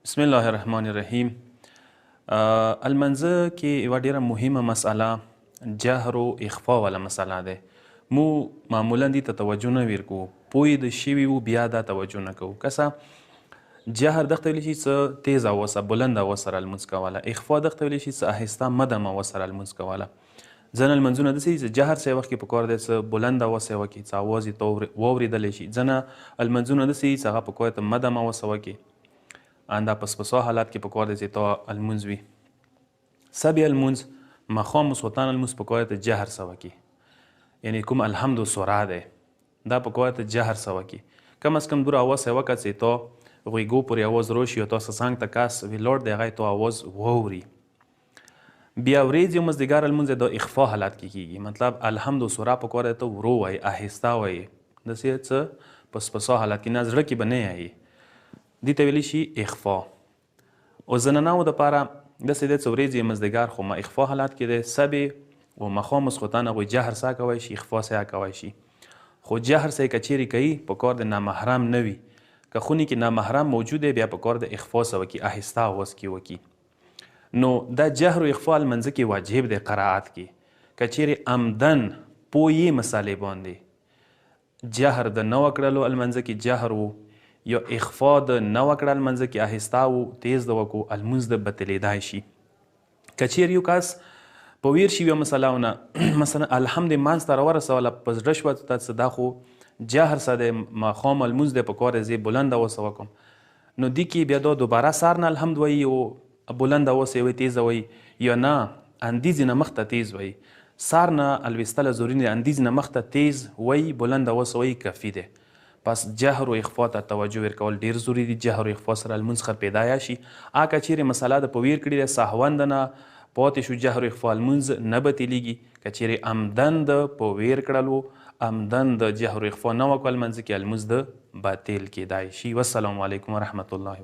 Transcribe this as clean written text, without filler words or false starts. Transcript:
بسم الله الرحمن الرحیم. المنځه کې یوه ډیره مهمه مسئله جهر و اخفا والا مسئله ده. مو معمولا دې ته توجه نه ورکو، پوی د شوي وو بیا دا توجه نه کوو. کسه جهر دغه ته ویلی شي څه تیز اوسه بلند اوسه سره لمونځ کوله، اخفا دغه ته ویلی شي څه آهسته مدم اوسه سره لمونځ کوله. ځینې لمونځونه داسې دي چې جهر څه وخت کې پکار دی څه بلند اوسه وکړي، څه اواز یې واورېدلی شي. ځینې لمونځونه داسې دي چې هغه پکار ته مدم اوسه وکړي، اندا پسپسا حالت کې پکار دی چې تا المونځ وي. سبی المونځ مخام سلطان المونځ پکار ته جهر سه وکړي، یعنی کوم الحمد و سرعه دی دا پکار ته جهر سه وکړي. کم از کم دور اواز سه وکړه چې تا غوږو پورې اواز روشي او تا څنګ ته کس ویلوړ دی هغه تا اواز واوري. بیا ورځ یو مازدیګر المونځ د اخفا حالت کې کیږي، مطلب الحمد و سرعه پکار ته ورو وایي، آهسته وایي، داسې څه پسپسا حالت کې نه زړه کې به نه یایي، دې ته ویلی شي اخفا. او زنانو دپاره داسې دی چې ورځې مازدیګر خو اخفا حالت کې دی، سبې و ماښام ماسخوتن هغوی جهر سه کوی شي، اخفا سه کوی شي. خو جهر سه که چیرې کوي پکار د نامحرم نه وي، که خونې کې نامحرم موجود دی بیا پکار د اخفا سه وکړي، آهسته اواز کې وکړي. نو دا جهر و اخفا المنځه کې واجب دی قرائت کې. که چیرې عمدن پویې مسالې باندې جهر د نه وکړلو المنځه کې جهر و یا اخفا د نه وکړه المنځه کې آهسته و تیز د وکړو المونځ د بتلیدای شي. که چیرې یو کس په ویر شي یوه مسله نه مثلا الحمد منځ ته راورسوله په زړه شوه ته دا خو جهر سه دی ماښام المونځ دی پکار دی زه بلنده اوسه وکړم، نو دې کې بیا دا دوباره سار نه الحمد وایي او بلنده اوسه یې وایي تیزه وایي، یا نه اندیزې نه مخته تیز وایي. سار نه الویستله ضروري نه، اندیز نه مخته تیز وایي بلنده اوسه وایي کافي دی. پس جهر و اخفا ته توجه ورکول ډیر ضروري دي. جهر و اخفا سره المونځ ښه پیدایه شي. که چیرې مسله د په ویر کړي دی سهوند نه پاتې شو جهر و اخفا المونځ نه بتیلیږي. که چیرې عمدن د په ویر کړلو عمدن د جهر و اخفا نه وکړو المنځ کې المونځ د باطل کیدای شي. والسلام علیکم ورحمة الله.